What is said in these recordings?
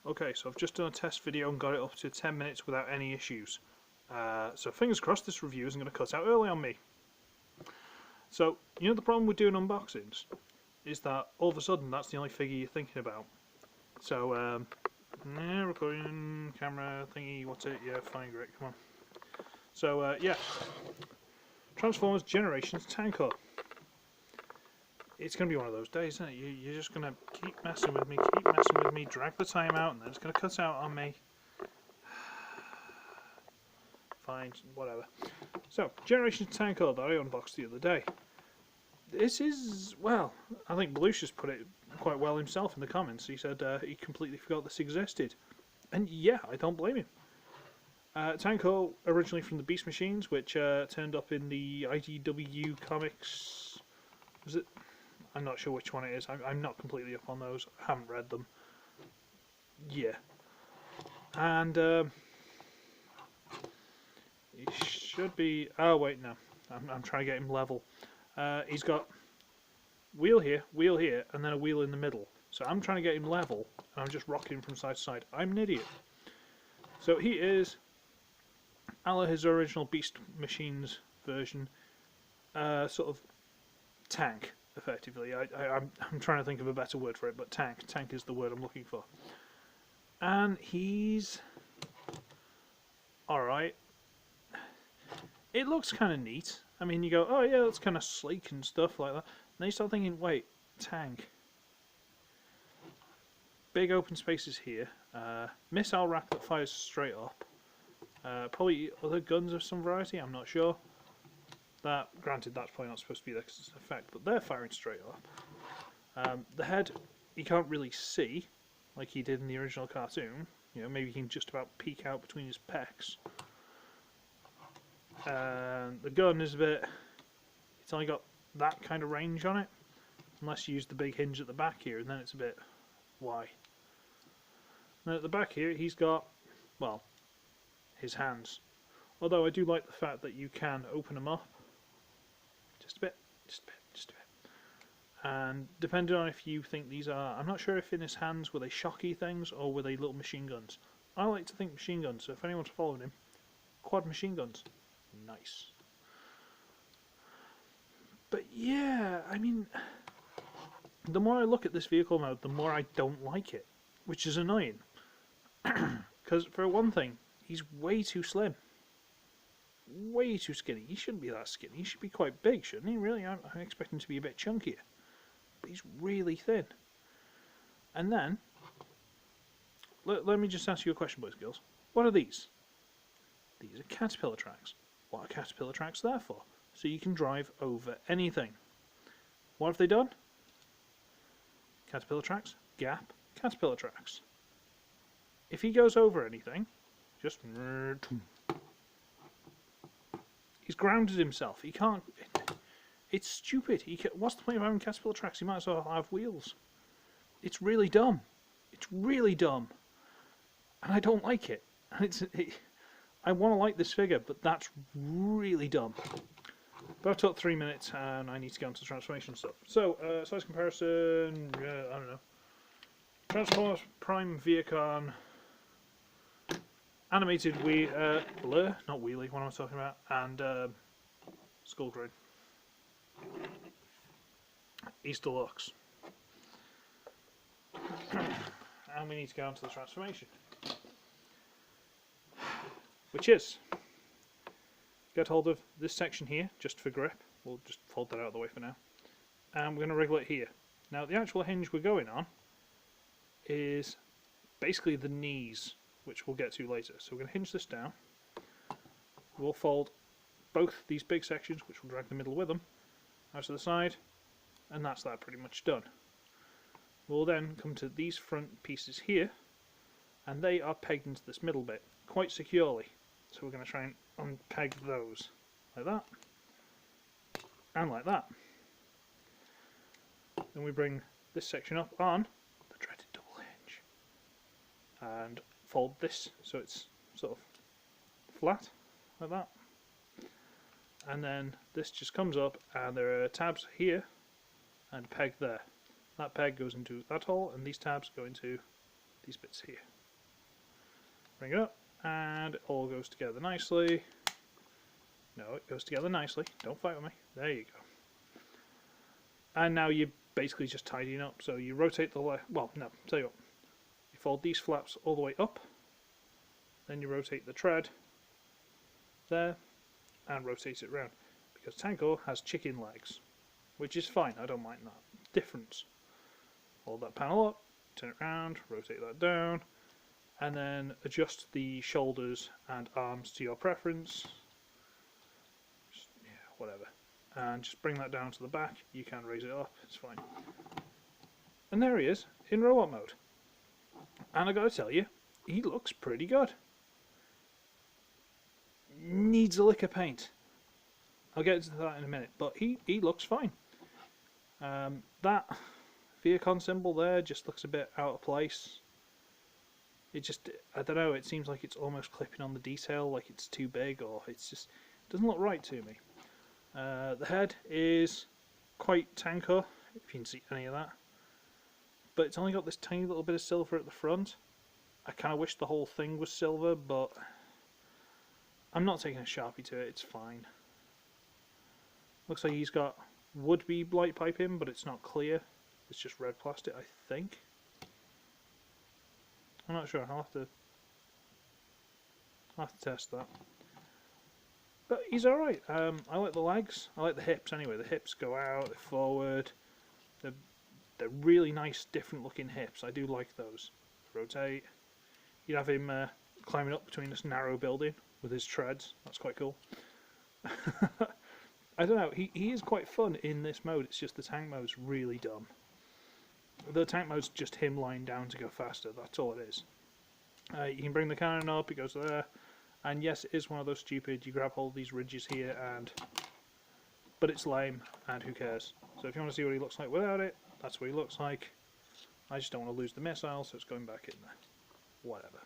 Okay, so I've just done a test video and got it up to 10 minutes without any issues. So fingers crossed this review isn't going to cut out early on me. So, you know the problem with doing unboxings? Is that all of a sudden that's the only figure you're thinking about. So, yeah, recording, camera, thingy, what's it? Yeah, fine, great, come on. So, yeah. Transformers Generations Tankor. It's going to be one of those days, isn't it? You're just going to keep messing with me, drag the time out, and then it's going to cut out on me. Fine, whatever. So, Generations Tankor that I unboxed the other day. This is, well, I think Belucius put it quite well himself in the comments. He said he completely forgot this existed. And yeah, I don't blame him. Tankor, originally from the Beast Machines, which turned up in the IDW comics. Was it? I'm not sure which one it is. I'm not completely up on those. I haven't read them. Yeah. And he should be... Oh, wait, no. I'm trying to get him level. He's got wheel here, and then a wheel in the middle. So I'm trying to get him level, and I'm just rocking him from side to side. I'm an idiot. So he is, a la his original Beast Machines version, sort of tank, effectively. I'm trying to think of a better word for it, but tank. Tank is the word I'm looking for. And he's alright. It looks kind of neat. I mean, you go, oh yeah, that's kind of sleek and stuff like that. And then you start thinking, wait, tank. Big open spaces here. Missile rack that fires straight up. Probably other guns of some variety, I'm not sure. That, granted, that's probably not supposed to be the effect, but they're firing straight up. The head, you can't really see, like he did in the original cartoon. You know, maybe he can just about peek out between his pecs. And the gun is a bit... It's only got that kind of range on it. Unless you use the big hinge at the back here, and then it's a bit... Why? And at the back here, he's got, well, his hands. Although I do like the fact that you can open them up. Just a bit. And depending on if you think these are... I'm not sure if in his hands were they shocky things, or were they little machine guns. I like to think machine guns, so if anyone's following him, quad machine guns. Nice. But yeah, I mean, the more I look at this vehicle mode, the more I don't like it, which is annoying. Because for one thing, he's way too slim. Way too skinny. He shouldn't be that skinny. He should be quite big, shouldn't he? Really, I expect him to be a bit chunkier. But he's really thin. And then, let me just ask you a question, boys and girls. What are these? These are caterpillar tracks. What are caterpillar tracks there for? So you can drive over anything. What have they done? Caterpillar tracks, gap, caterpillar tracks. If he goes over anything, just... He's grounded himself. He can't... It's stupid. What's the point of having caterpillar tracks? He might as well have wheels. It's really dumb. It's really dumb. And I don't like it. And I want to like this figure, but that's really dumb. But I've took 3 minutes and I need to get onto the transformation stuff. So, size comparison, I don't know. Transformers Prime Viacon, animated Blur, not Wheelie, what am I talking about? And Skull Grid. East Deluxe. And we need to go on to the transformation. Which is, get hold of this section here, just for grip. We'll just fold that out of the way for now. And we're going to wriggle it here. Now, the actual hinge we're going on is basically the knees, which we'll get to later. So we're going to hinge this down. We'll fold both these big sections, which will drag the middle with them, out to the side, and that's that pretty much done. We'll then come to these front pieces here, and they are pegged into this middle bit quite securely. So we're going to try and unpeg those, like that, and like that. Then we bring this section up on the dreaded double hinge, and fold this so it's sort of flat, like that. And then this just comes up, and there are tabs here, and peg there. That peg goes into that hole, and these tabs go into these bits here. Bring it up, and it all goes together nicely. No, it goes together nicely. Don't fight with me. There you go. And now you're basically just tidying up. So you rotate the left. Well, no, tell you what. You fold these flaps all the way up. Then you rotate the tread there and rotate it round. Because Tankor has chicken legs, which is fine. I don't mind that difference. Hold that panel up, turn it around, rotate that down, and then adjust the shoulders and arms to your preference. Just, yeah, whatever. And just bring that down to the back. You can raise it up, it's fine. And there he is in robot mode. And I gotta tell you, he looks pretty good. Needs a lick of paint. I'll get into that in a minute, but he looks fine. That Viacon symbol there just looks a bit out of place. It just, I don't know, it seems like it's almost clipping on the detail, like it's too big, or it's just, it doesn't look right to me. The head is quite Tankor, if you can see any of that. But it's only got this tiny little bit of silver at the front. I kind of wish the whole thing was silver, but I'm not taking a Sharpie to it, it's fine. Looks like he's got would-be light piping, but it's not clear. It's just red plastic, I think. I'm not sure, I'll have to test that. But he's alright. I like the legs, I like the hips anyway. The hips go out, they're forward. They're really nice, different looking hips. I do like those. Rotate. You'd have him climbing up between this narrow building with his treads. That's quite cool. I don't know, he is quite fun in this mode. It's just the tank mode's really dumb. The tank mode's just him lying down to go faster. That's all it is. You can bring the cannon up, it goes there. And yes, it is one of those stupid, you grab hold of these ridges here but it's lame, and who cares. So if you want to see what he looks like without it, that's what he looks like. I just don't want to lose the missile, so it's going back in there. Whatever.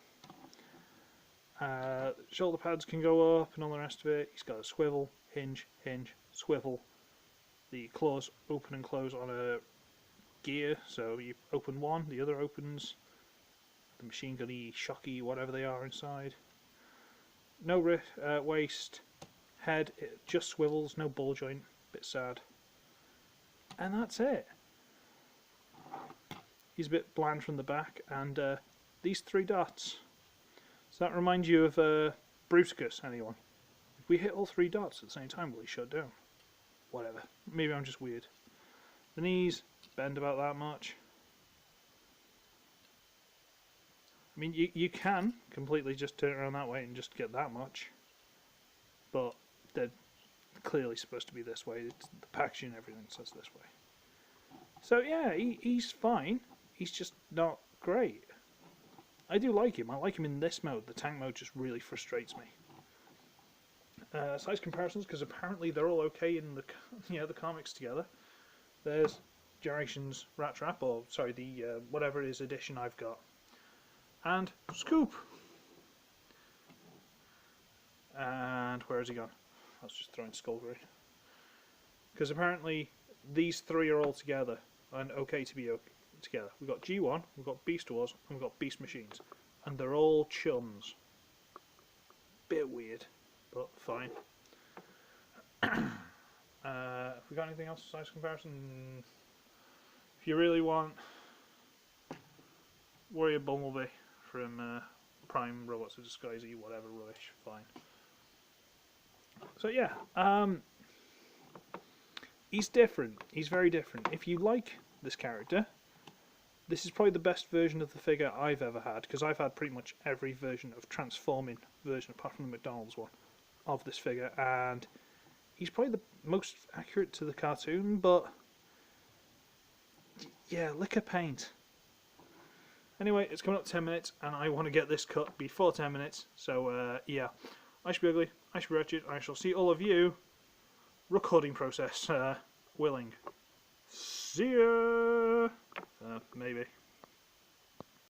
Shoulder pads can go up and all the rest of it. He's got a swivel, hinge, swivel. The claws open and close on a gear, so you open one, the other opens. The machine gun-y, shocky, whatever they are inside. No waist, head, it just swivels, no ball joint, bit sad. And that's it. He's a bit bland from the back, and these three dots. Does that remind you of Bruticus, anyone? If we hit all three dots at the same time, will he shut down? Whatever. Maybe I'm just weird. The knees bend about that much. I mean, you can completely just turn it around that way and just get that much. But they're clearly supposed to be this way. It's, the packaging and everything says this way. So yeah, he's fine. He's just not great. I do like him. I like him in this mode. The tank mode just really frustrates me. Size comparisons, because apparently they're all okay in the comics together. There's Generations Rat Trap, or sorry, the whatever it is edition I've got, and Scoop. And where has he gone? I was just throwing Skullgrid. Because apparently these three are all together and okay to be together. We've got G1, we've got Beast Wars, and we've got Beast Machines, and they're all chums. Bit weird, but fine. Have we got anything else size comparison? If you really want Warrior Bumblebee from Prime Robots of Disguise, whatever rubbish, fine. So yeah, he's different. He's very different. If you like this character, this is probably the best version of the figure I've ever had, because I've had pretty much every version of transforming version, apart from the McDonald's one, of this figure, and he's probably the most accurate to the cartoon, but yeah, lick of paint. Anyway, it's coming up to 10 minutes, and I want to get this cut before 10 minutes, so yeah. I should be ugly, I should be wretched, I shall see all of you, recording process willing. See ya! Maybe.